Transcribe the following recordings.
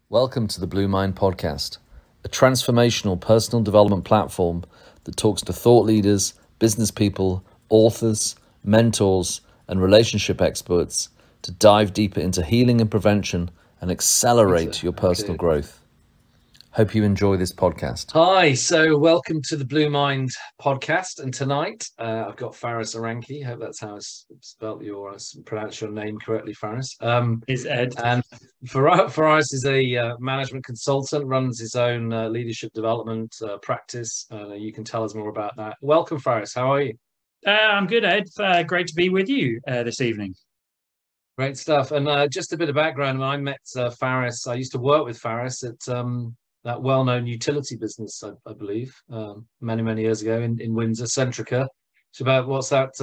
Welcome to the Blue Mind Podcast, a transformational personal development platform that talks to thought leaders, business people, authors, mentors, and relationship experts to dive deeper into healing and prevention and accelerate your personal growth. Hope you enjoy this podcast. Hi, so welcome to the Blue Mind Podcast, and tonight I've got Faris Aranki. Hope that's how I pronounce your name correctly, Faris. Is Ed. And Faris is a management consultant, runs his own leadership development practice. You can tell us more about that. Welcome, Faris. How are you? I'm good, Ed. Great to be with you this evening. Great stuff. And just a bit of background, when I met Faris, I used to work with Faris at that well-known utility business, I believe, many years ago in Windsor, Centrica. It's about, what's that,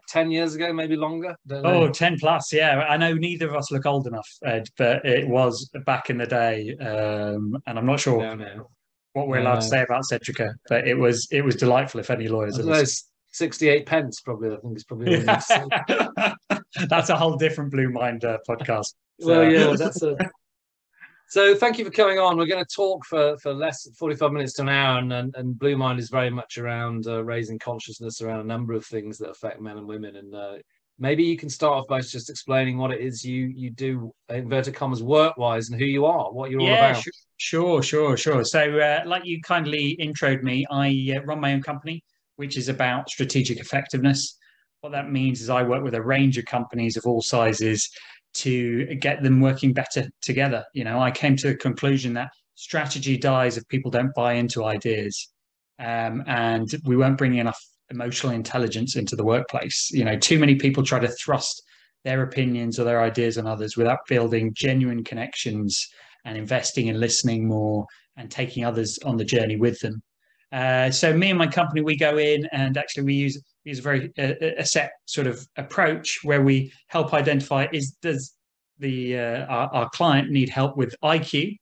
10 years ago, maybe longer? Don't know. 10 plus, yeah. I know neither of us look old enough, Ed, but it was back in the day. And I'm not sure what we're allowed to say about Centrica, but it was delightful if any lawyers are listening. 68 pence, probably, I think it's probably what you That's a whole different Blue Mind podcast. Well, yeah, that's a... So thank you for coming on. We're going to talk for less than 45 minutes to an hour, and Blue Mind is very much around raising consciousness around a number of things that affect men and women. And maybe you can start off by just explaining what it is you do, inverted commas, work-wise, and who you are, what you're all about. Sure. So like you kindly introed me, I run my own company, which is about strategic effectiveness. What that means is I work with a range of companies of all sizes to get them working better together. You know, I came to a conclusion that strategy dies if people don't buy into ideas. And we weren't bringing enough emotional intelligence into the workplace. You know, too many people try to thrust their opinions or their ideas on others without building genuine connections and investing in listening more and taking others on the journey with them. So me and my company, we go in and actually we use a very set sort of approach where we help identify does our client need help with IQ,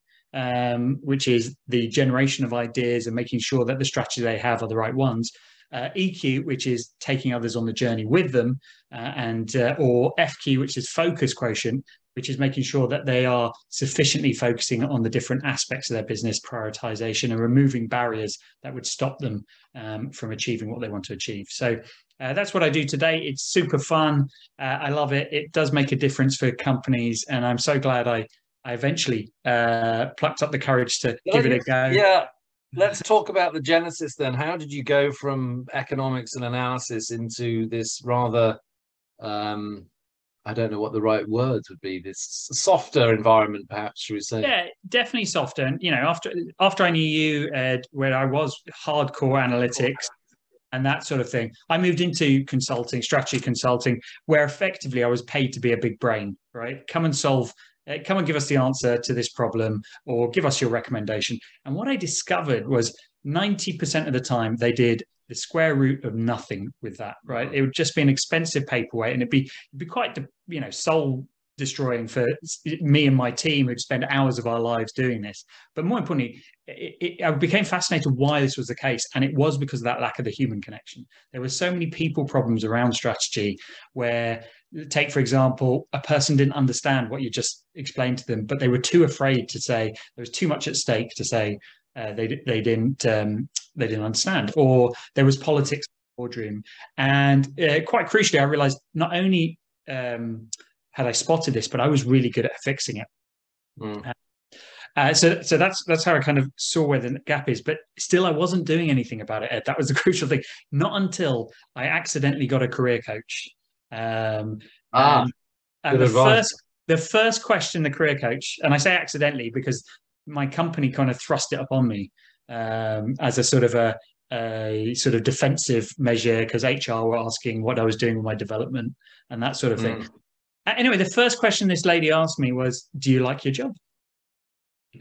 which is the generation of ideas and making sure that the strategies they have are the right ones. EQ, which is taking others on the journey with them, or FQ, which is focus quotient, which is making sure that they are sufficiently focusing on the different aspects of their business, prioritization, and removing barriers that would stop them from achieving what they want to achieve. So that's what I do today. It's super fun. I love it. It does make a difference for companies, and I'm so glad I eventually plucked up the courage to give it a go. Yeah. Let's talk about the genesis then. How did you go from economics and analysis into this rather, I don't know what the right words would be, this softer environment, perhaps, should we say? Yeah, definitely softer. And, you know, after I knew you, Ed, where I was hardcore analytics and that sort of thing, I moved into consulting, strategy consulting, where effectively I was paid to be a big brain, right? Come and give us the answer to this problem or give us your recommendation. And what I discovered was 90% of the time they did the square root of nothing with that, right? It would just be an expensive paperweight, and it'd be quite, you know, soul destroying for me and my team who'd spend hours of our lives doing this. But more importantly, I became fascinated why this was the case. And it was because of that lack of the human connection. There were so many people problems around strategy where, take, for example, a person didn't understand what you just explained to them, but they were too afraid to say, there was too much at stake to say they didn't understand, or there was politics in the boardroom. And quite crucially, I realized not only had I spotted this, but I was really good at fixing it. So that's how I kind of saw where the gap is. But still, I wasn't doing anything about it, Ed. That was the crucial thing. Not until I accidentally got a career coach. And the first question the career coach, and I say accidentally because my company kind of thrust it upon me as a sort of defensive measure, because HR were asking what I was doing with my development and that sort of thing. Anyway, the first question this lady asked me was, "Do you like your job?"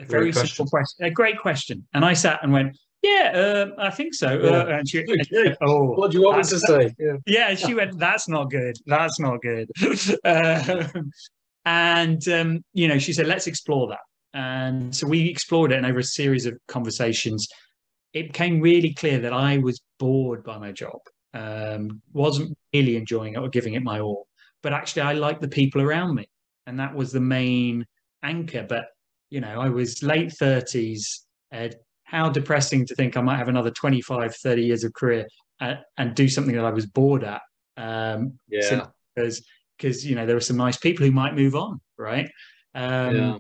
A very simple question, a great question. And I sat and went, "Yeah, I think so." And she, what do you want me to say? Yeah, she went, "That's not good. That's not good." You know, she said, "Let's explore that." And so we explored it, and over a series of conversations, it became really clear that I was bored by my job, wasn't really enjoying it or giving it my all. But actually, I liked the people around me, and that was the main anchor. But I was late 30s. How depressing to think I might have another 25, 30 years of career and do something that I was bored at. Yeah. Because there were some nice people who might move on, right? Yeah.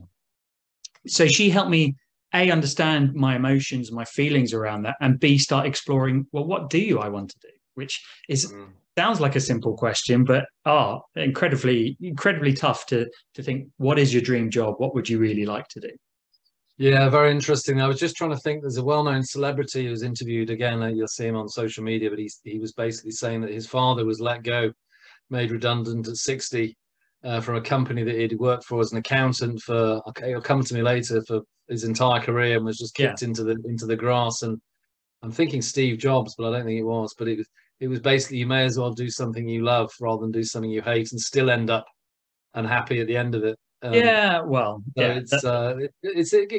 So she helped me understand my emotions, my feelings around that, and B, start exploring, well, what do I want to do? Which is sounds like a simple question, but incredibly tough to think, what is your dream job? What would you really like to do? Yeah, very interesting. I was just trying to think. There's a well-known celebrity who was interviewed again. You'll see him on social media, but he was basically saying that his father was let go, made redundant at 60 from a company that he'd worked for as an accountant for. Okay, he'll come to me later, for his entire career, and was just kicked into the grass. And I'm thinking Steve Jobs, but I don't think it was. But it was basically, you may as well do something you love rather than do something you hate and still end up unhappy at the end of it. It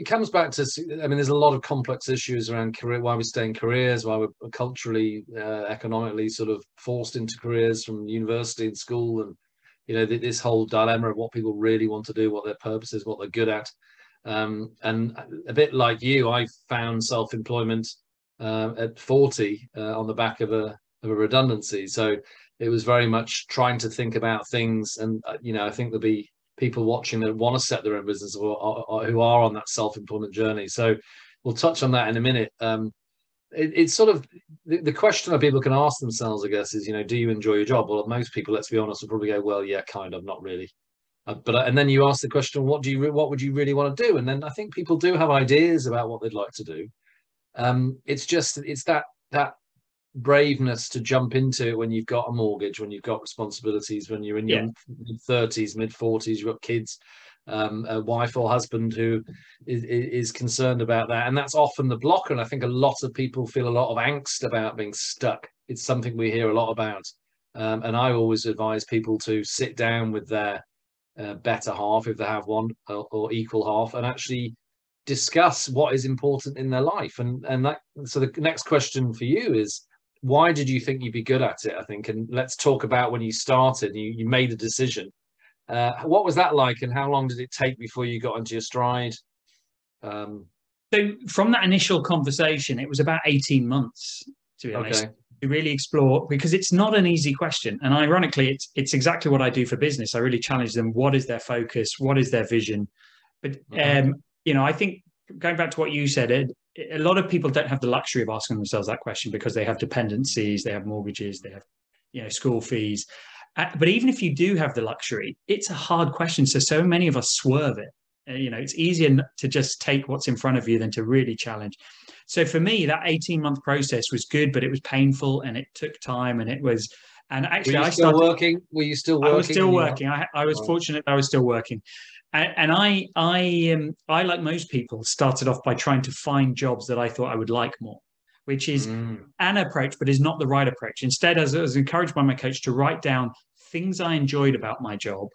comes back to, I mean, there's a lot of complex issues around career, why we stay in careers, why we're culturally, economically sort of forced into careers from university and school, and this whole dilemma of what people really want to do, what their purpose is, what they're good at. And a bit like you, I found self-employment at 40 on the back of a redundancy. So it was very much trying to think about things, and I think there'll be people watching that want to set their own business or who are on that self-employment journey. So we'll touch on that in a minute. It's sort of the question that people can ask themselves, I guess, is, do you enjoy your job? Well, most people, let's be honest, will probably go, well, yeah, kind of, not really. And then you ask the question, what would you really want to do? And then I think people do have ideas about what they'd like to do. It's that braveness to jump into it when you've got a mortgage, when you've got responsibilities, when you're in your mid-30s, mid-40s, you've got kids, a wife or husband who is concerned about that. And that's often the blocker. And I think a lot of people feel a lot of angst about being stuck. It's something we hear a lot about. And I always advise people to sit down with their better half, if they have one, or equal half, and actually discuss what is important in their life. So the next question for you is, why did you think you'd be good at it, I think? And let's talk about when you started, you made a decision. What was that like, and how long did it take before you got into your stride? So from that initial conversation, it was about 18 months, to be honest, to really explore, because it's not an easy question. And ironically, it's exactly what I do for business. I really challenge them. What is their focus? What is their vision? But, I think going back to what you said, a lot of people don't have the luxury of asking themselves that question because they have dependencies, they have mortgages, they have, school fees. But even if you do have the luxury, it's a hard question. So many of us swerve it. It's easier to just take what's in front of you than to really challenge. So for me, that 18-month process was good, but it was painful and it took time, and it was. And actually, Were you still working? I was still working. I was fortunate I was still working. And I, like most people, started off by trying to find jobs that I thought I would like more, which is an approach, but is not the right approach. Instead, I was encouraged by my coach to write down things I enjoyed about my job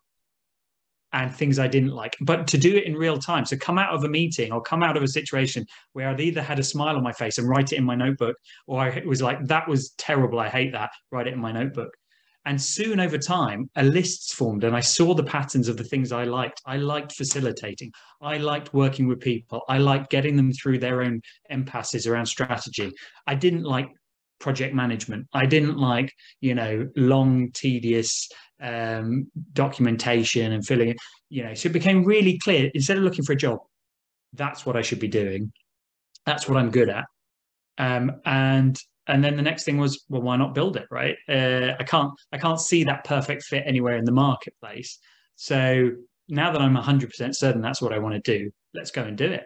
and things I didn't like, but to do it in real time. So come out of a meeting or come out of a situation where I'd either had a smile on my face and write it in my notebook, or I was like, that was terrible, I hate that, write it in my notebook. And soon over time, a list formed, and I saw the patterns of the things I liked. I liked facilitating. I liked working with people. I liked getting them through their own impasses around strategy. I didn't like project management. I didn't like, long, tedious documentation and filling it, so it became really clear, instead of looking for a job, that's what I should be doing. That's what I'm good at. And then the next thing was, well, why not build it, right? I can't see that perfect fit anywhere in the marketplace. So now that I'm 100% certain that's what I want to do, let's go and do it.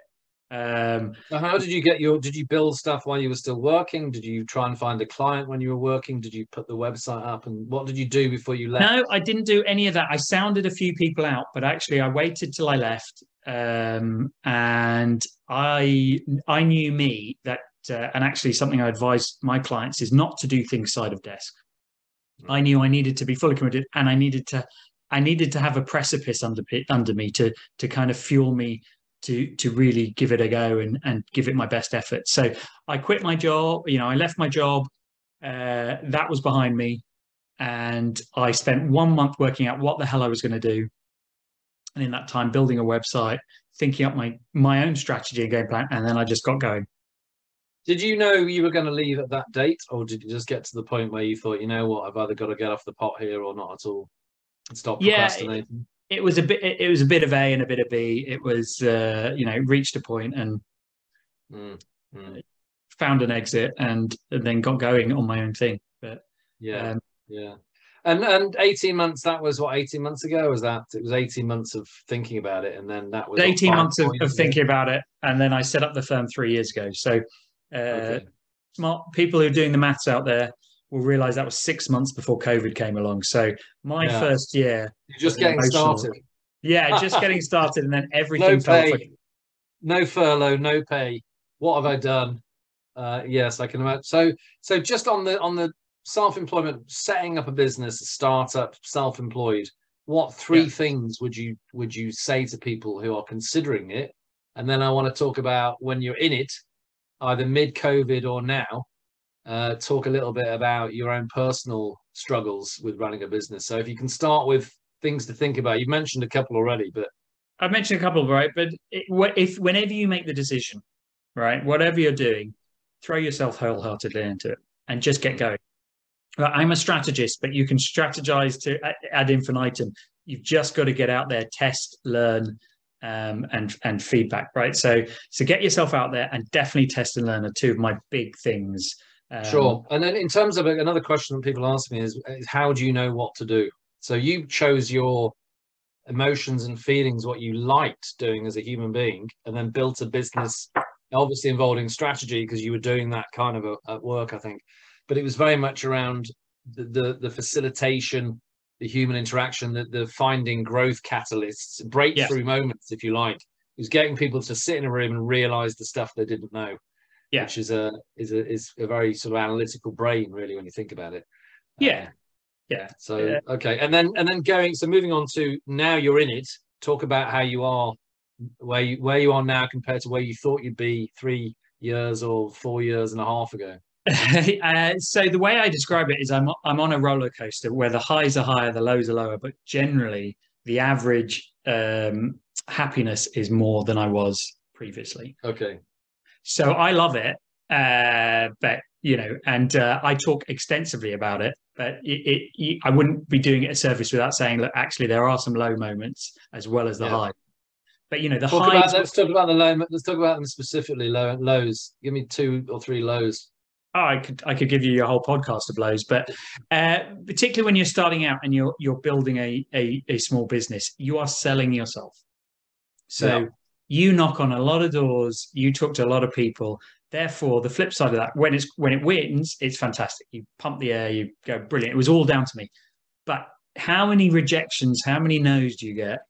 So how did you did you build stuff while you were still working? Did you try and find a client when you were working? Did you put the website up? And what did you do before you left? No, I didn't do any of that. I sounded a few people out, but actually I waited till I left. And I knew me that, and actually something I advise my clients is not to do things side of desk. I knew I needed to be fully committed, and I needed to have a precipice under me to kind of fuel me to really give it a go and give it my best effort. So I quit my job. I left my job. That was behind me, and I spent 1 month working out what the hell I was going to do. And in that time, building a website, thinking up my own strategy and game plan, and then I just got going. Did you know you were going to leave at that date, or did you just get to the point where you thought, you know what, I've either got to get off the pot here or not at all, and stop procrastinating? It was a bit. It was a bit of A and a bit of B. It was, reached a point and found an exit, and then got going on my own thing. But yeah. And 18 months, that was what, 18 months ago? Was that? It was 18 months of thinking about it, and then that was 18 months of thinking about it, and then I set up the firm 3 years ago. So smart people who are doing the maths out there will realize that was 6 months before COVID came along. So my first year, you're just getting started. Yeah, just getting started, and then everything fell. No furlough, no pay. What have I done? Yes, I can imagine. So just on the self-employment, setting up a business, a startup, self-employed, what three things would you say to people who are considering it? And then I want to talk about when you're in it, either mid-COVID or now. Talk a little bit about your own personal struggles with running a business. So if you can start with things to think about. You've mentioned a couple already, but I've mentioned a couple, right? But whenever you make the decision, right, whatever you're doing, throw yourself wholeheartedly into it and just get going. I'm a strategist, but you can strategize to ad infinitum. You've just got to get out there, test, learn, and feedback, right? So get yourself out there and definitely test and learn are two of my big things. Sure. And then in terms of another question that people ask me is how do you know what to do? So you chose your emotions and feelings, what you liked doing as a human being, and then built a business, obviously involving strategy because you were doing that kind of at work, I think. But it was very much around the facilitation, the human interaction, the finding growth catalysts, breakthrough moments, if you like. It was getting people to sit in a room and realize the stuff they didn't know, which is a very sort of analytical brain, really, when you think about it. So okay, and then moving on to now you're in it. Talk about how you are, where you are now compared to where you thought you'd be 3 years or 4 years and a half ago. So the way I describe it is I'm on a roller coaster where the highs are higher, the lows are lower, but generally the average happiness is more than I was previously. Okay. So I love it, but and I talk extensively about it, but I wouldn't be doing it a service without saying, look, actually there are some low moments as well as the high. But the highs. Let's talk about the low. Let's talk about them specifically. Lows. Give me 2 or 3 lows. Oh, I could give you your whole podcast of lows, but particularly when you're starting out and you're building a small business, you are selling yourself. So you knock on a lot of doors, you talk to a lot of people. Therefore, the flip side of that, when it wins, it's fantastic. You pump the air, you go brilliant. It was all down to me. But how many rejections, how many no's do you get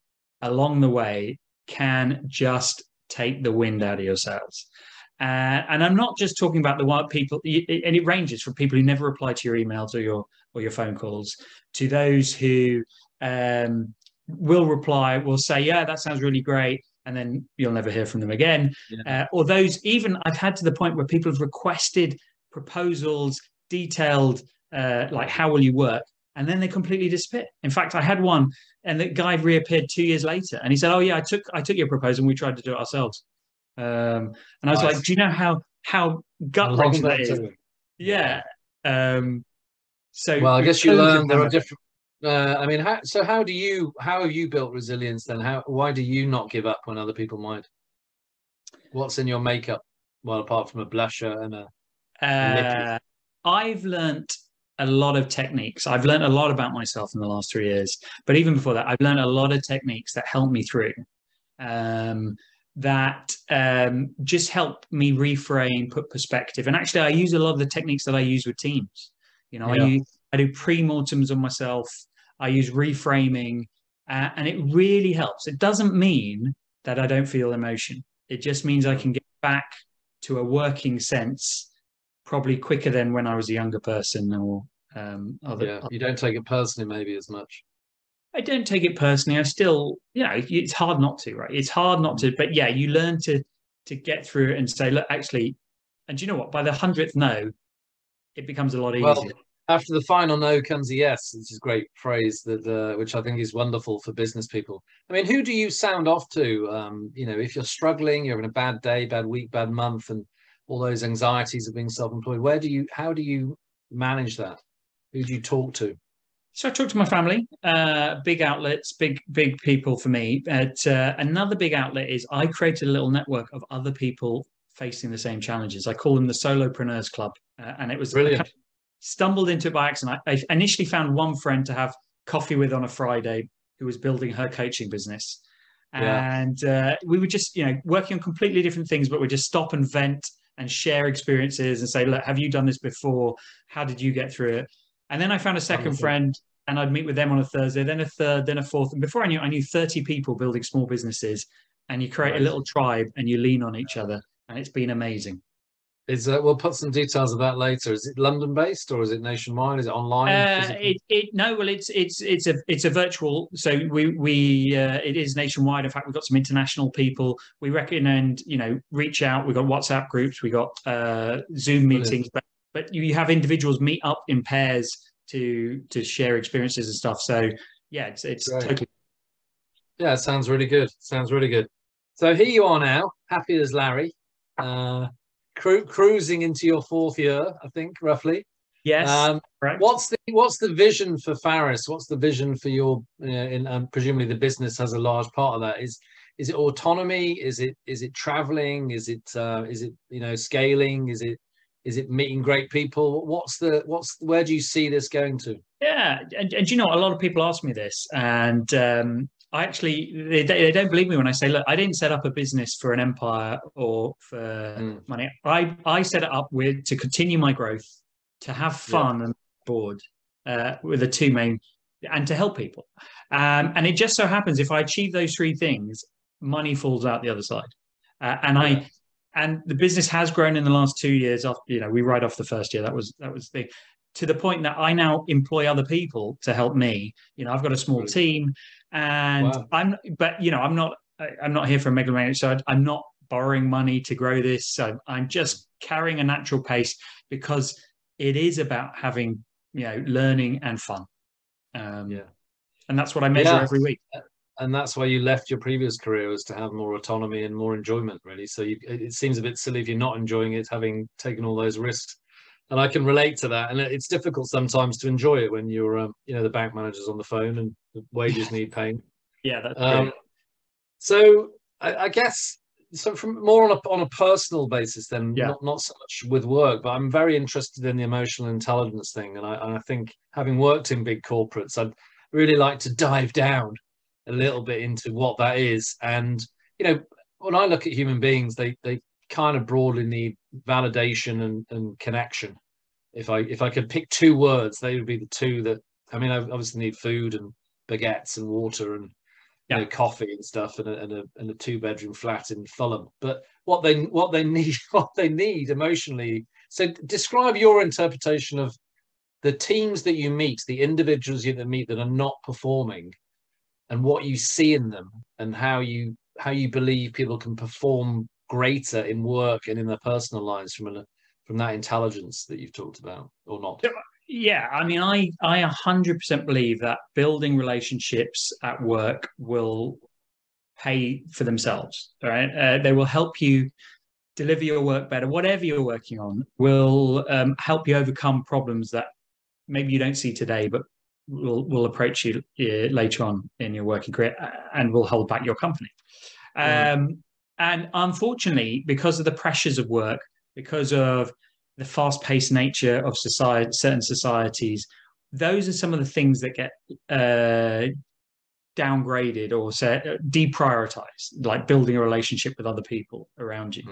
along the way can just take the wind out of your sails? And I'm not just talking about the white people, and it ranges from people who never reply to your emails or your phone calls to those who will reply, will say, yeah, that sounds really great. And then you'll never hear from them again. Or those, even I've had to the point where people have requested proposals, detailed, like how will you work? And then they completely disappear. In fact, I had one and the guy reappeared 2 years later and he said, oh yeah, I took your proposal and we tried to do it ourselves. And I was like, do you know how gut-wrenching that is? Yeah. So well, I guess you learn there are different. How have you built resilience then? Why do you not give up when other people might? What's in your makeup? Well, apart from a blusher and a I've learnt a lot of techniques. I've learned a lot about myself in the last 3 years. But even before that, I've learned a lot of techniques that help me through. That just help me reframe, put perspective. And actually, I use a lot of the techniques that I use with teams. I do pre-mortems on myself. I use reframing, and it really helps. It doesn't mean that I don't feel emotion. It just means I can get back to a working sense probably quicker than when I was a younger person or other. You don't take it personally maybe as much. I don't take it personally. I still, it's hard not to, right? It's hard not to, but yeah, you learn to get through it and say, look, actually, and do you know what? By the 100th no, it becomes a lot easier. Well, after the final no comes a yes, which is a great phrase that which I think is wonderful for business people. I mean, who do you sound off to? If you're struggling, you're having a bad day, bad week, bad month, and all those anxieties of being self-employed. How do you manage that? Who do you talk to? So I talk to my family, big outlets, big people for me. But another big outlet is I created a little network of other people facing the same challenges. I call them the Solopreneurs Club, and it was I kind Brilliant. of stumbled into it by accident. I initially found one friend to have coffee with on a Friday who was building her coaching business, Yeah. and we were just working on completely different things, but we just stop and vent and share experiences and say, look, have you done this before? How did you get through it? And then I found a second Wonderful. friend, and I'd meet with them on a Thursday, then a third, then a fourth. And before I knew 30 people building small businesses. And you create a Amazing. little tribe and you lean on each other. And it's been amazing. We'll put some details of that later. Is it London based or is it nationwide? Is it online, physical? No, well, it's a virtual. So we it is nationwide. In fact, we've got some international people. We recommend reach out. We've got WhatsApp groups. We got Zoom meetings, Brilliant. but you have individuals meet up in pairs to share experiences and stuff. So yeah, it's Great. totally. Yeah, it sounds really good. Sounds really good. So here you are now, happy as Larry, cruising into your fourth year, I think, roughly. Yes, correct. What's the vision for Faris? What's the vision for your? Presumably the business has a large part of that. Is it autonomy? Is it traveling? Is it scaling? Is it meeting great people? Where do you see this going to? Yeah, and a lot of people ask me this, and I actually they don't believe me when I say, look, I didn't set up a business for an empire or for money. I set it up to continue my growth, to have fun and bored with the two main, and to help people. And it just so happens if I achieve those three things, money falls out the other side. And the business has grown in the last 2 years. After we write off the first year, that was the to the point that I now employ other people to help me. I've got a small team, and Wow. I'm not here for a megalomaniac. So I'm not borrowing money to grow this. So I'm just carrying a natural pace because it is about having learning and fun. And that's what I measure every week. And that's why you left your previous career, was to have more autonomy and more enjoyment, really. So it seems a bit silly if you're not enjoying it, having taken all those risks. And I can relate to that. And it's difficult sometimes to enjoy it when you're, the bank manager's on the phone and the wages need paying. Yeah, that's true. So I guess, so from more on a personal basis, then not so much with work, but I'm very interested in the emotional intelligence thing. And I think, having worked in big corporates, I'd really like to dive down a little bit into what that is. And when I look at human beings, they kind of broadly need validation and connection. If I could pick two words, they would be the two that, I obviously need food and baguettes and water and coffee and stuff, and a 2-bedroom flat in Fulham. But what they need emotionally. So describe your interpretation of the teams that you meet, the individuals you meet that are not performing, and what you see in them, and how you believe people can perform greater in work and in their personal lives from that intelligence that you've talked about, or not. Yeah, I 100% believe that building relationships at work will pay for themselves, right? They will help you deliver your work better. Whatever you're working on will help you overcome problems that maybe you don't see today, but will approach you later on in your working career and will hold back your company. And unfortunately, because of the pressures of work, because of the fast-paced nature of certain societies, those are some of the things that get downgraded or deprioritized, like building a relationship with other people around you.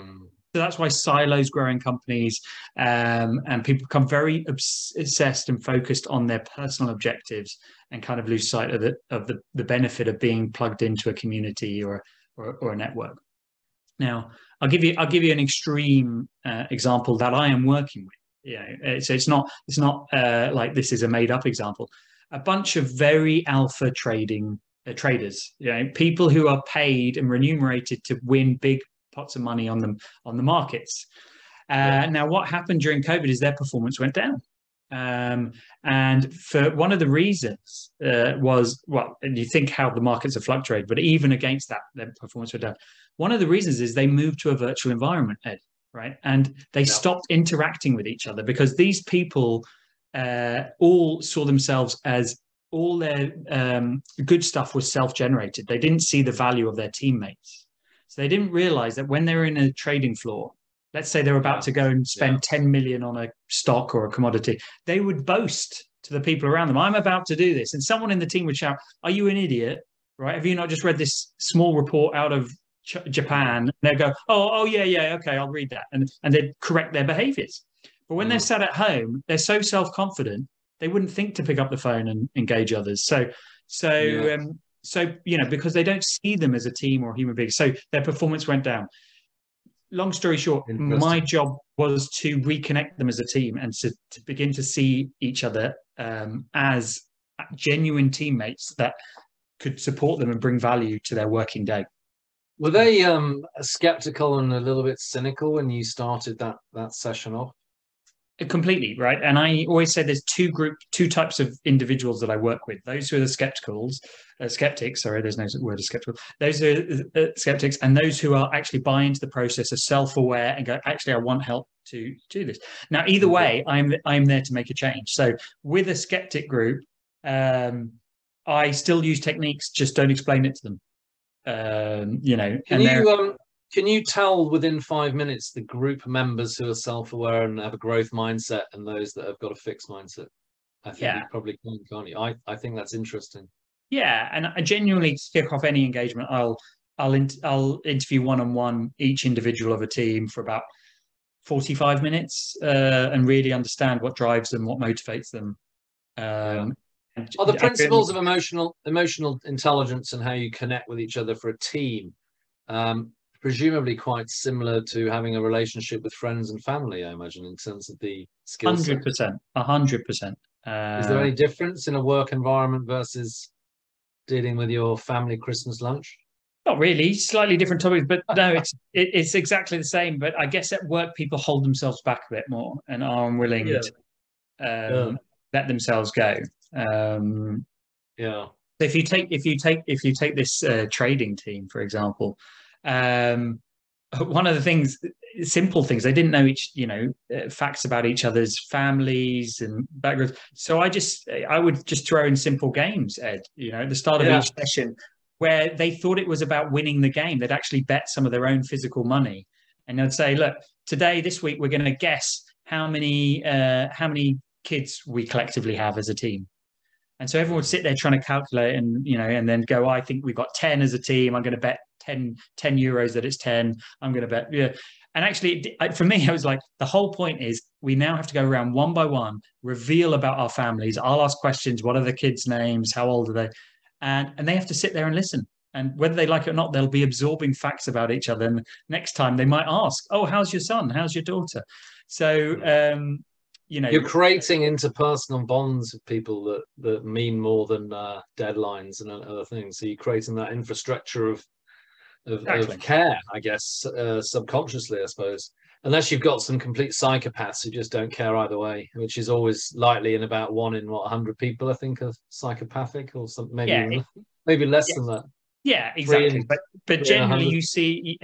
So that's why silos grow in companies, and people become very obsessed and focused on their personal objectives and kind of lose sight of the benefit of being plugged into a community or a network. Now, I'll give you an extreme example that I am working with. So it's not like this is a made up example. A bunch of very alpha traders, people who are paid and remunerated to win big pots of money on the markets. Now, what happened during COVID is their performance went down. And for one of the reasons was, well, and you think how the markets have fluctuated, but even against that, their performance went down. One of the reasons is they moved to a virtual environment, Ed, right? And they stopped interacting with each other because these people all saw themselves as all their good stuff was self-generated. They didn't see the value of their teammates. So they didn't realize that when they're in a trading floor, let's say they're about to go and spend 10 million on a stock or a commodity, they would boast to the people around them, I'm about to do this. And someone in the team would shout, are you an idiot? Right? Have you not just read this small report out of Japan? And they'd go, oh, yeah, okay, I'll read that. And they'd correct their behaviors. But when they're sat at home, they're so self-confident, they wouldn't think to pick up the phone and engage others. So because they don't see them as a team or human beings, so their performance went down. Long story short, my job was to reconnect them as a team and to begin to see each other as genuine teammates that could support them and bring value to their working day. Were they skeptical and a little bit cynical when you started that session off? Completely, right. And I always say there's two types of individuals that I work with. Those who are the skeptics, sorry, there's no word of skeptical. Those are skeptics, and those who are actually buy into the process, are self-aware and go, actually, I want help to do this. Now, either way, I'm there to make a change. So with a skeptic group, I still use techniques, just don't explain it to them. Can you tell within 5 minutes the group members who are self-aware and have a growth mindset and those that have got a fixed mindset? I think you probably can, can't you? I think that's interesting. Yeah, and I genuinely kick off any engagement. I'll interview one-on-one each individual of a team for about 45 minutes and really understand what drives them, what motivates them. Are the principles of emotional intelligence and how you connect with each other for a team presumably quite similar to having a relationship with friends and family, I imagine, in terms of the skill set? 100%. Is there any difference in a work environment versus dealing with your family Christmas lunch? Not really, slightly different topics, but no, it's exactly the same. But I guess at work, people hold themselves back a bit more and are unwilling to let themselves go. So if you take this trading team, for example, one of the things, simple things, they didn't know facts about each other's families and backgrounds. So I would just throw in simple games, Ed, at the start of each session, where they thought it was about winning the game. They'd actually bet some of their own physical money. And I'd say, look, this week, we're going to guess how many kids we collectively have as a team. And so everyone would sit there trying to calculate and then go, I think we've got 10 as a team. I'm going to bet 10 euros that it's 10. I'm going to bet, And actually, for me, I was like, the whole point is we now have to go around one by one, reveal about our families. I'll ask questions. What are the kids' names? How old are they? And they have to sit there and listen. And whether they like it or not, they'll be absorbing facts about each other. And next time they might ask, oh, how's your son? How's your daughter? So, you're creating interpersonal bonds with people that mean more than deadlines and other things. So you're creating that infrastructure of care, I guess, subconsciously, I suppose. Unless you've got some complete psychopaths who just don't care either way, which is always likely in about 1 in 100 people, I think, are psychopathic, or something, maybe less than that. Yeah, exactly. But generally, you see,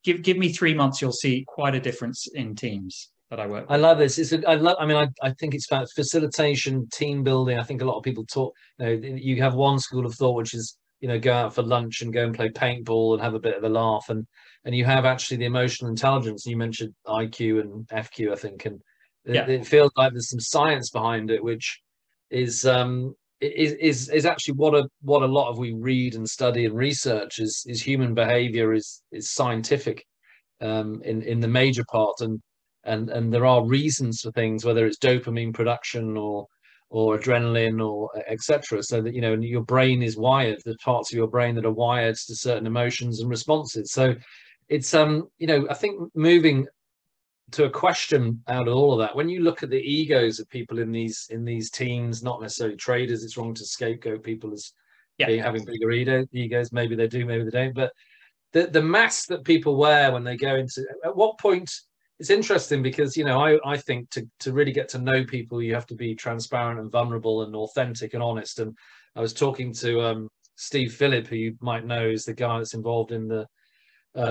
give me 3 months, you'll see quite a difference in teams that I work with. I love this. I think it's about facilitation, team building. I think a lot of people talk. You have one school of thought, which is go out for lunch and go and play paintball and have a bit of a laugh, and you have actually the emotional intelligence. You mentioned IQ and FQ, I think, and it feels like there's some science behind it, which is actually what a lot of we read and study and research is human behavior is scientific in the major part, and there are reasons for things, whether it's dopamine production or adrenaline or etc. So that your brain is wired. There's parts of your brain that are wired to certain emotions and responses. So it's I think moving to a question out of all of that, when you look at the egos of people in these teams, not necessarily traders, it's wrong to scapegoat people as having bigger egos. Maybe they do, maybe they don't. But the mask that people wear when they go into, at what point it's interesting because, you know, I think to really get to know people, you have to be transparent and vulnerable and authentic and honest. And I was talking to Steve Phillip, who you might know is the guy that's involved in the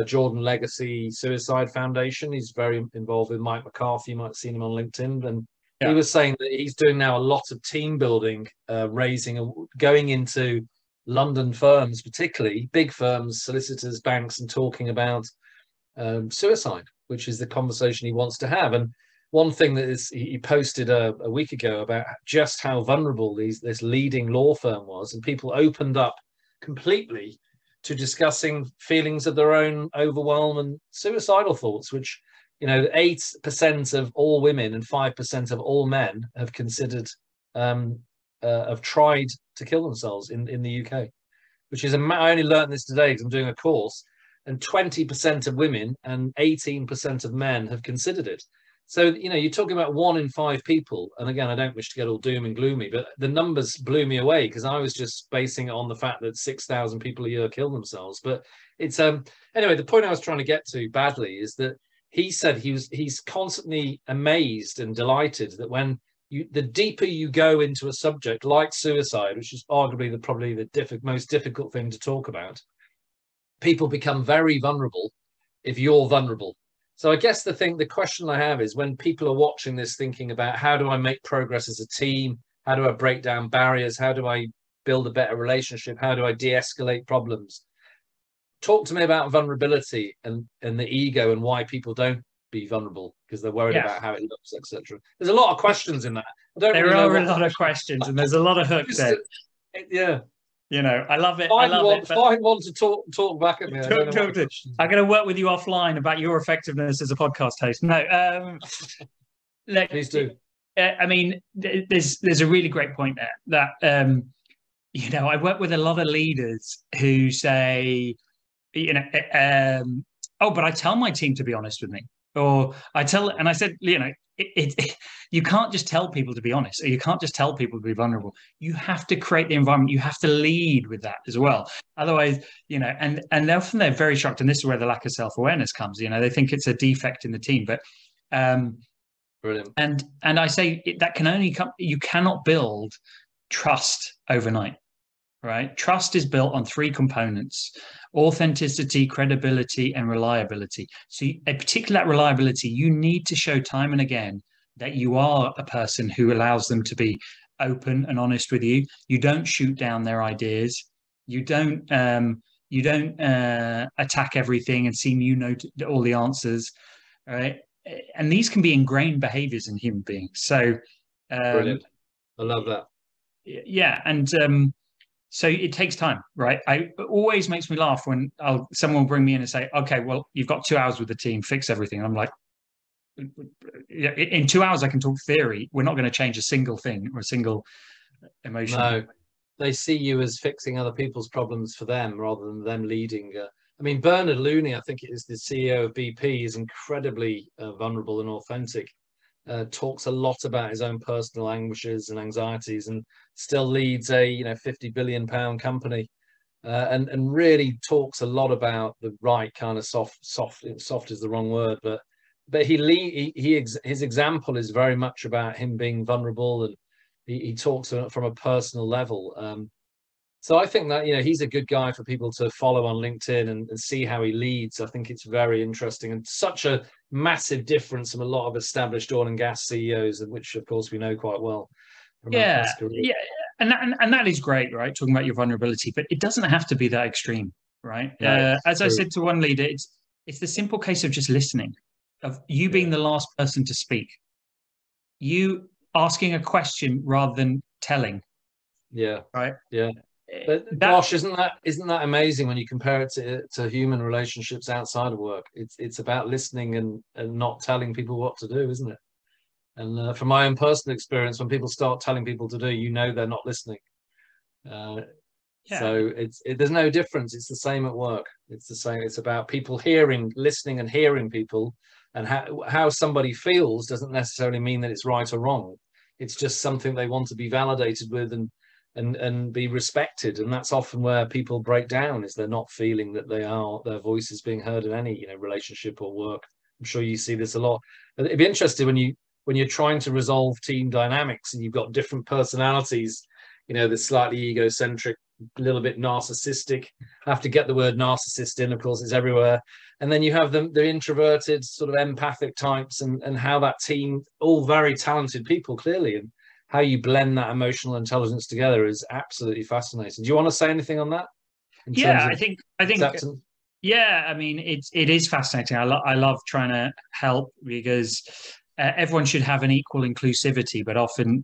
Jordan Legacy Suicide Foundation. He's very involved with Mike McCarthy. You might have seen him on LinkedIn. And he was saying that he's doing now a lot of team building, going into London firms, particularly big firms, solicitors, banks, and talking about suicide, which is the conversation he wants to have. And one thing that he posted a week ago about just how vulnerable this leading law firm was, and people opened up completely to discussing feelings of their own overwhelm and suicidal thoughts, which, you know, 8% of all women and 5% of all men have considered, have tried to kill themselves in the UK, which is, I only learned this today because I'm doing a course, and 20% of women and 18% of men have considered it. So, you know, you're talking about 1 in 5 people. And again, I don't wish to get all doom and gloomy, but the numbers blew me away because I was just basing it on the fact that 6,000 people a year kill themselves. But it's anyway, the point I was trying to get to badly is that he said he's constantly amazed and delighted that when the deeper you go into a subject like suicide, which is arguably probably the most difficult thing to talk about, people become very vulnerable if you're vulnerable. So I guess the question I have is, when people are watching this thinking about how do I make progress as a team? How do I break down barriers? How do I build a better relationship? How do I de-escalate problems? Talk to me about vulnerability and the ego and why people don't be vulnerable because they're worried about how it looks, etc. There's a lot of questions in that. There are a lot of questions and there's a lot of hooks there. Yeah. You know, I love it. Find one to talk back at me. I'm going to work with you offline about your effectiveness as a podcast host. No, please do. I mean, there's a really great point there that you know, I work with a lot of leaders who say, you know, oh, but I tell my team to be honest with me, or I said, you know, you can't just tell people to be honest, or you can't just tell people to be vulnerable. You have to create the environment. You have to lead with that as well. Otherwise, you know, and often they're very shocked, and this is where the lack of self-awareness comes. You know, they think it's a defect in the team, but brilliant. And I say that can only come. You cannot build trust overnight, right? Trust is built on 3 components: authenticity, credibility, and reliability. So particularly that reliability, you need to show time and again that you are a person who allows them to be open and honest with you. You don't shoot down their ideas. You don't attack everything and seem you know all the answers, right? And these can be ingrained behaviors in human beings. So brilliant. I love that. Yeah. And so it takes time, right? It always makes me laugh when someone will bring me in and say, okay, well, you've got 2 hours with the team, fix everything. And I'm like, in 2 hours, I can talk theory. We're not going to change a single thing or a single emotion. No, they see you as fixing other people's problems for them rather than them leading. I mean, Bernard Looney, I think it is the CEO of BP, is incredibly vulnerable and authentic. Talks a lot about his own personal anguishes and anxieties, and still leads a £50 billion company, and really talks a lot about the right kind of soft is the wrong word, but his example is very much about him being vulnerable, and he talks from a personal level. So I think that, you know, he's a good guy for people to follow on LinkedIn and see how he leads. I think it's very interesting and such a massive difference from a lot of established oil and gas CEOs, which of course we know quite well. Yeah, and that is great, right? Talking about your vulnerability, but it doesn't have to be that extreme, right? Yeah, as true. I said to one leader, it's the simple case of just listening, of you being the last person to speak, you asking a question rather than telling. Yeah. Right. Yeah. But gosh, isn't that amazing when you compare it to human relationships outside of work? It's about listening and not telling people what to do, isn't it? And from my own personal experience, when people start telling people to do, you know they're not listening. So there's no difference. It's the same at work. It's the same. It's about people listening and hearing people, and how somebody feels doesn't necessarily mean that it's right or wrong. It's just something they want to be validated with and be respected. And that's often where people break down, is they're not feeling that their voice is being heard in any relationship or work I'm sure you see this a lot. It'd be interesting when you're trying to resolve team dynamics and you've got different personalities, the slightly egocentric, a little bit narcissistic. I have to get the word narcissist in, of course, it's everywhere. And then you have the introverted, sort of empathic types, and how that team, all very talented people, clearly, and how you blend that emotional intelligence together is absolutely fascinating. Do you want to say anything on that? Yeah, I think acceptance? Yeah, I mean, it is fascinating. I love trying to help because everyone should have an equal inclusivity, but often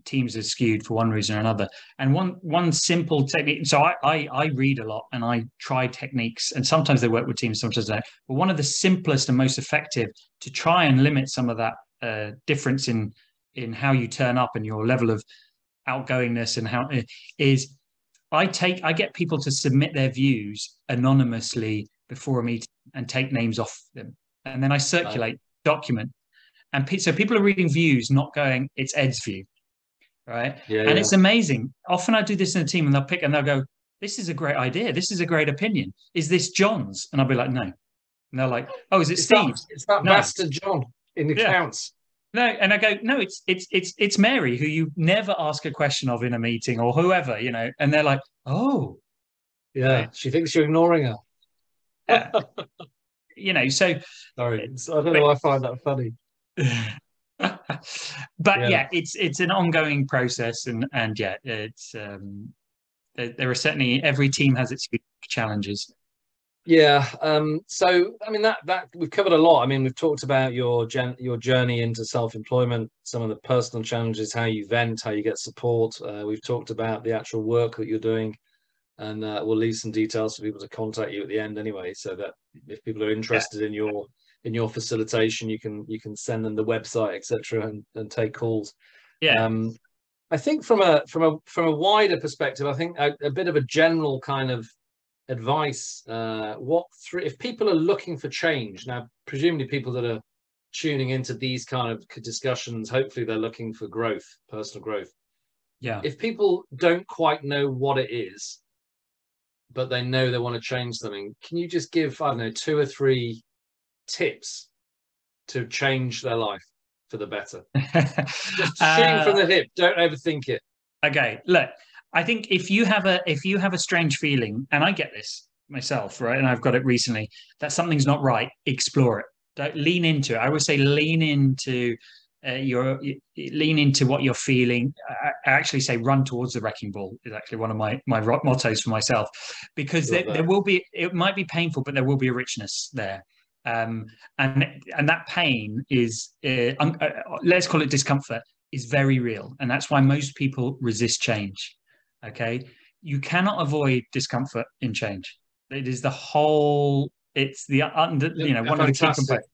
teams are skewed for one reason or another. And one simple technique. So I read a lot and I try techniques, and sometimes they work with teams, sometimes they don't. But one of the simplest and most effective to try and limit some of that difference in how you turn up and your level of outgoingness and how is. I get people to submit their views anonymously before a meeting and take names off them, and then I circulate document. And so people are reading views, not going, it's Ed's view, right? And it's amazing. Often I do this in a team, and they'll go, this is a great idea. This is a great opinion. Is this John's? And I'll be like, no. And they're like, oh, is it Steve's? It's that bastard John in the accounts. No, and I go, no, it's Mary, who you never ask a question of in a meeting, or whoever, and they're like, oh, yeah, she thinks you're ignoring her. So sorry, I don't know why I find that funny. But it's an ongoing process, and it's there are certainly, every team has its challenges. Yeah. So, I mean, that we've covered a lot. I mean, we've talked about your journey into self-employment, some of the personal challenges, how you vent, how you get support. We've talked about the actual work that you're doing, and we'll leave some details for people to contact you at the end anyway, so that if people are interested in your facilitation, you can send them the website, etc., and take calls. Yeah. I think from a wider perspective, I think a bit of a general kind of advice, if people are looking for change now, presumably people that are tuning into these kind of discussions, hopefully they're looking for growth, personal growth. Yeah. If people don't quite know what it is, but they know they want to change something, can you just give, I don't know, 2 or 3 tips to change their life for the better? Just shooting from the hip, don't overthink it. Okay, look, I think if you have a strange feeling, and I get this myself, right, and I've got it recently, that something's not right, explore it. Don't lean into it. I always say lean into what you're feeling. I actually say run towards the wrecking ball is actually one of my mottos for myself, because there will be, it might be painful, but there will be a richness there. And that pain is, let's call it discomfort, is very real. And that's why most people resist change. Okay. You cannot avoid discomfort in change. It is one of the key components.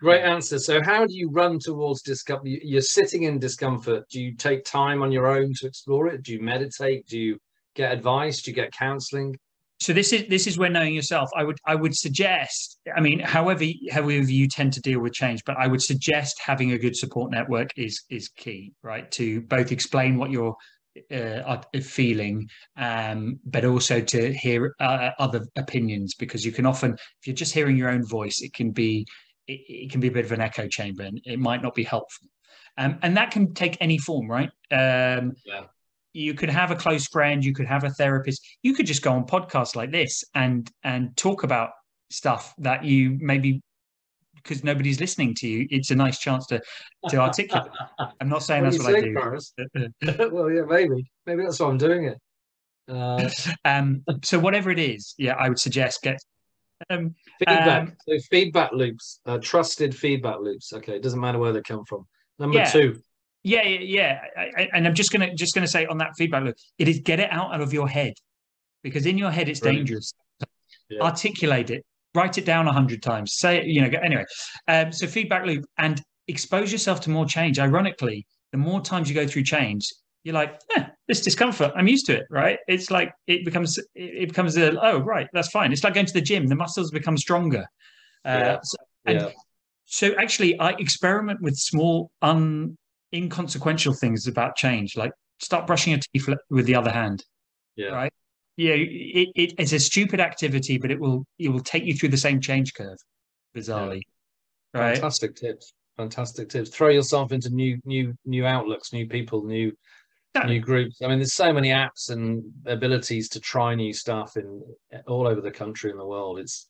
Great answer. So how do you run towards discomfort? You're sitting in discomfort. Do you take time on your own to explore it? Do you meditate? Do you get advice? Do you get counseling? So this is where knowing yourself. I would suggest, I mean, however you tend to deal with change, but I would suggest having a good support network is key, right? To both explain what you're feeling, but also to hear other opinions, because you can often, if you're just hearing your own voice, it can be a bit of an echo chamber, and it might not be helpful. And that can take any form, right? You could have a close friend, you could have a therapist, you could just go on podcasts like this and talk about stuff that you maybe, because nobody's listening to you, it's a nice chance to articulate. I'm not saying that's what I do. Well, yeah, maybe that's why I'm doing it. So whatever it is, I would suggest get feedback. So feedback loops, trusted feedback loops. Okay, it doesn't matter where they come from. Number 2. And I'm just gonna say on that feedback loop, it is get it out of your head, because in your head it's dangerous. Articulate it, write it down 100 times, say it, anyway. So feedback loop, and expose yourself to more change. Ironically, the more times you go through change, you're like, this discomfort, I'm used to it, right? It's like it becomes oh, right, that's fine. It's like going to the gym, the muscles become stronger. So actually I experiment with small inconsequential things about change, like start brushing your teeth with the other hand. Right. It's a stupid activity, but it will take you through the same change curve, bizarrely. right? Fantastic tips. Fantastic tips. Throw yourself into new outlooks, new people, new groups. I mean, there's so many apps and abilities to try new stuff in all over the country and the world. It's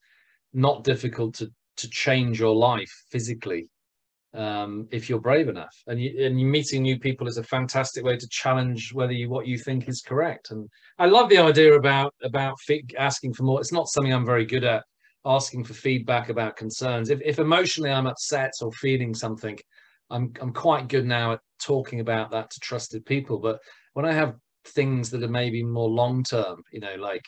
not difficult to change your life physically, if you're brave enough. And you meeting new people is a fantastic way to challenge what you think is correct. And I love the idea about asking for more. It's not something I'm very good at, asking for feedback about concerns. If emotionally I'm upset or feeling something, I'm quite good now at talking about that to trusted people. But when I have things that are maybe more long term, like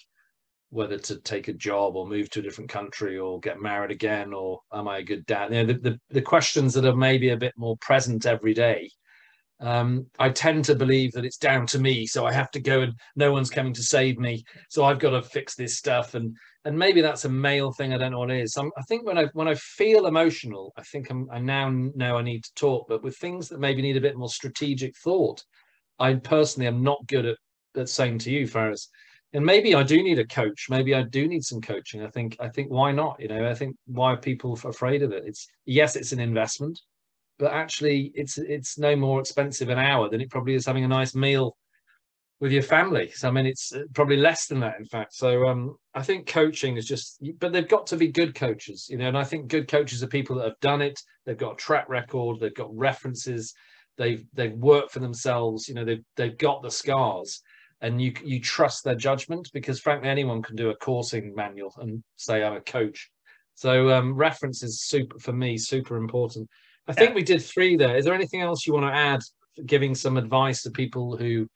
whether to take a job or move to a different country or get married again, or am I a good dad? The questions that are maybe a bit more present every day. I tend to believe that it's down to me, so I have to go and no one's coming to save me, so I've got to fix this stuff. And maybe that's a male thing. I don't know what it is. I think when I feel emotional, I think I now know I need to talk. But with things that maybe need a bit more strategic thought, I personally am not good at saying to you, Faris. And maybe I do need a coach. Maybe I do need some coaching. I think why not? I think why are people afraid of it? It's an investment, but actually it's no more expensive an hour than it probably is having a nice meal with your family. So I mean, it's probably less than that, in fact. So I think coaching is but they've got to be good coaches, and I think good coaches are people that have done it. They've got a track record. They've got references. They've worked for themselves. They've got the scars, and you trust their judgment, because frankly, anyone can do a coursing manual and say I'm a coach. So reference is super important. I think we did 3 there. Is there anything else you want to add, giving some advice to people who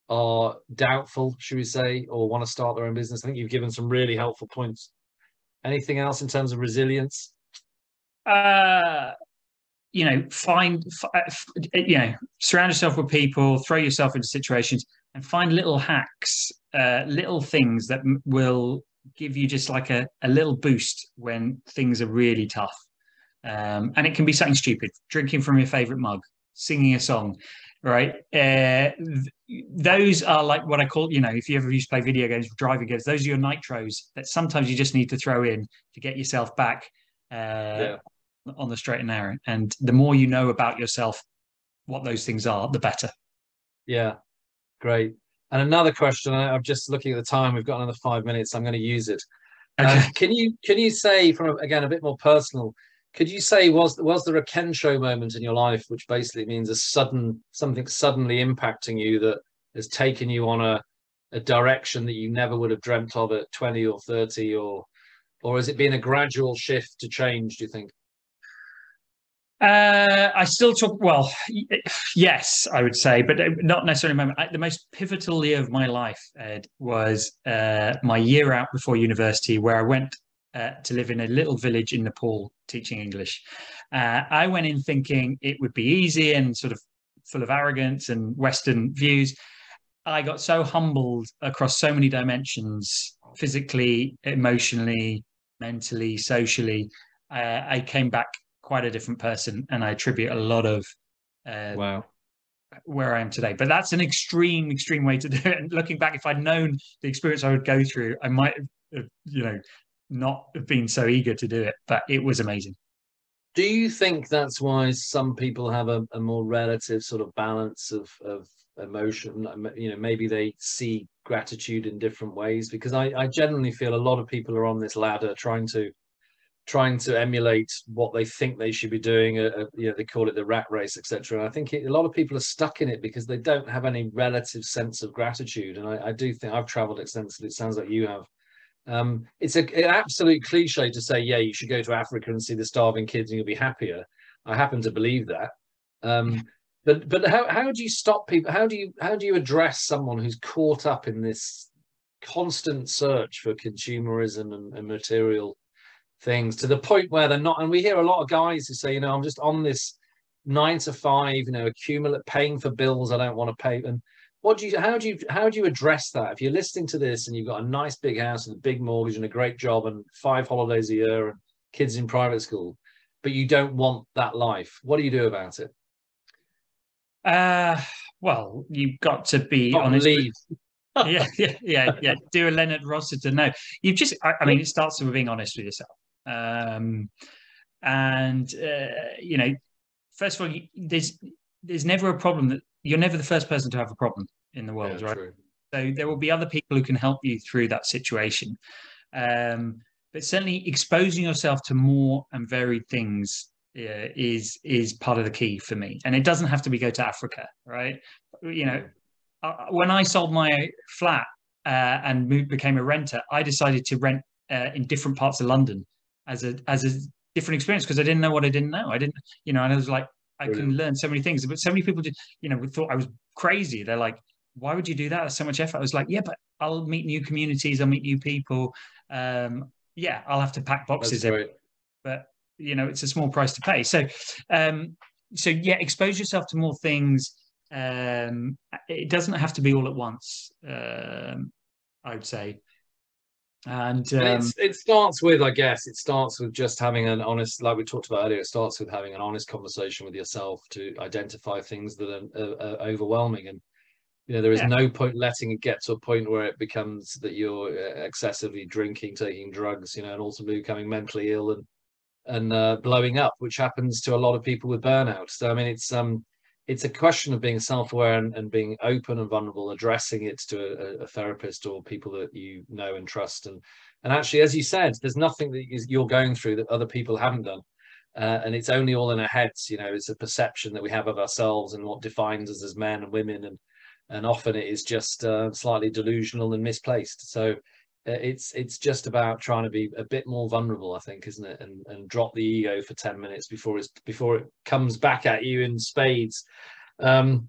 are doubtful, should we say, or want to start their own business? I think you've given some really helpful points. Anything else in terms of resilience? Find, surround yourself with people, throw yourself into situations, and find little hacks, little things that will give you just like a little boost when things are really tough. And it can be something stupid, drinking from your favorite mug, singing a song, right? Those are like what I call, if you ever used to play video games, driving games, those are your nitros that sometimes you just need to throw in to get yourself back on the straight and narrow. And the more you know about yourself, what those things are, the better. Yeah, great. And another question, I'm just looking at the time, we've got another 5 minutes, I'm going to use it. Okay. Can you say, from again a bit more personal, could you say, was there a Kensho moment in your life, which basically means something suddenly impacting you that has taken you on a direction that you never would have dreamt of at 20 or 30, or has it been a gradual shift to change, do you think? I still talk, yes, I would say, but not necessarily a moment. The most pivotal year of my life, Ed, was my year out before university, where I went to live in a little village in Nepal teaching English. I went in thinking it would be easy and sort of full of arrogance and Western views. I got so humbled across so many dimensions, physically, emotionally, mentally, socially. I came back quite a different person, and I attribute a lot of where I am today. But that's an extreme way to do it. And looking back, if I'd known the experience I would go through, I might have, not have been so eager to do it. But it was amazing. Do you think that's why some people have a more relative sort of balance of emotion? Maybe they see gratitude in different ways, because I generally feel a lot of people are on this ladder trying to emulate what they think they should be doing. They call it the rat race, etc. And I think a lot of people are stuck in it because they don't have any relative sense of gratitude. And I do think, I've traveled extensively, it sounds like you have. It's an absolute cliche to say, yeah, you should go to Africa and see the starving kids and you'll be happier. I happen to believe that. But how do you stop people? How do you address someone who's caught up in this constant search for consumerism and material things, to the point where they're not? And we hear a lot of guys who say, I'm just on this 9 to 5, accumulate, paying for bills I don't want to pay. And how do you address that? If you're listening to this and you've got a nice big house and a big mortgage and a great job and 5 holidays a year and kids in private school, but you don't want that life, what do you do about it? Well, you've got to be honest. Yeah. Do a Leonard Rossiter. No, you've just. I mean, it starts with being honest with yourself. And you know, first of all, there's never a problem that you're never the first person to have a problem in the world, right? True. So there will be other people who can help you through that situation. But certainly exposing yourself to more and varied things is part of the key for me. And it doesn't have to be go to Africa, right? You know, when I sold my flat and became a renter, I decided to rent in different parts of London as a different experience because I didn't know what I didn't know. I didn't, you know, and I was like, I can learn so many things. But so many people did, you know, thought I was crazy. They're like, why would you do that? That's so much effort. I was like, yeah, but I'll meet new communities. I'll meet new people. Yeah, I'll have to pack boxes every, but you know, it's a small price to pay. So, so yeah, expose yourself to more things. It doesn't have to be all at once. I would say. And it starts with, I guess, it starts with just having an honest, like we talked about earlier, it starts with having an honest conversation with yourself to identify things that are overwhelming. And, you know, there is no point letting it get to a point where it becomes that you're excessively drinking, taking drugs, you know, and ultimately becoming mentally ill and blowing up, which happens to a lot of people with burnout. So, I mean, it's a question of being self-aware and being open and vulnerable, addressing it to a therapist or people that you know and trust. And actually, as you said, there's nothing that you're going through that other people haven't done. And it's only all in our heads. You know, it's a perception that we have of ourselves and what defines us as men and women. And often it is just slightly delusional and misplaced. So it's just about trying to be a bit more vulnerable, I think, isn't it? And drop the ego for 10 minutes before it comes back at you in spades. I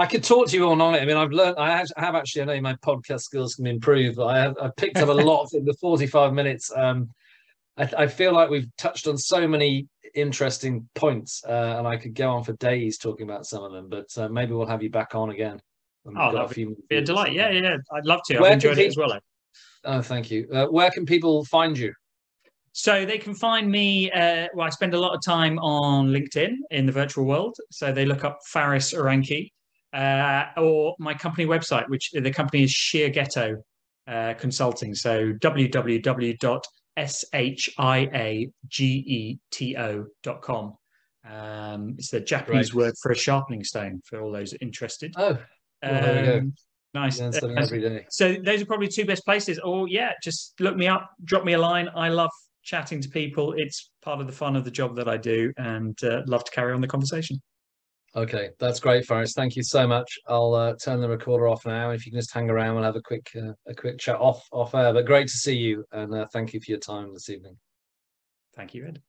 could talk to you all night. I mean, I've learned, I have actually, I know my podcast skills can improve, but I've picked up a lot in the 45 minutes. I feel like we've touched on so many interesting points, and I could go on for days talking about some of them, but maybe we'll have you back on again. Oh, that would be a delight. Yeah, I'd love to. I've enjoyed it as well. Oh, thank you. Where can people find you? So they can find me, well, I spend a lot of time on LinkedIn in the virtual world. So they look up Faris Aranki, or my company website, which the company is Shiageto Consulting. So www.shiageto.com. It's the Japanese word for a sharpening stone for all those interested. Oh, well, there we go. Nice. Learn something every day. So those are probably two best places. Or yeah, just look me up, drop me a line. I love chatting to people. It's part of the fun of the job that I do, and love to carry on the conversation. Okay, that's great, Faris. Thank you so much. I'll turn the recorder off now. If you can just hang around, we'll have a quick chat off air. But great to see you, and thank you for your time this evening. Thank you, Ed.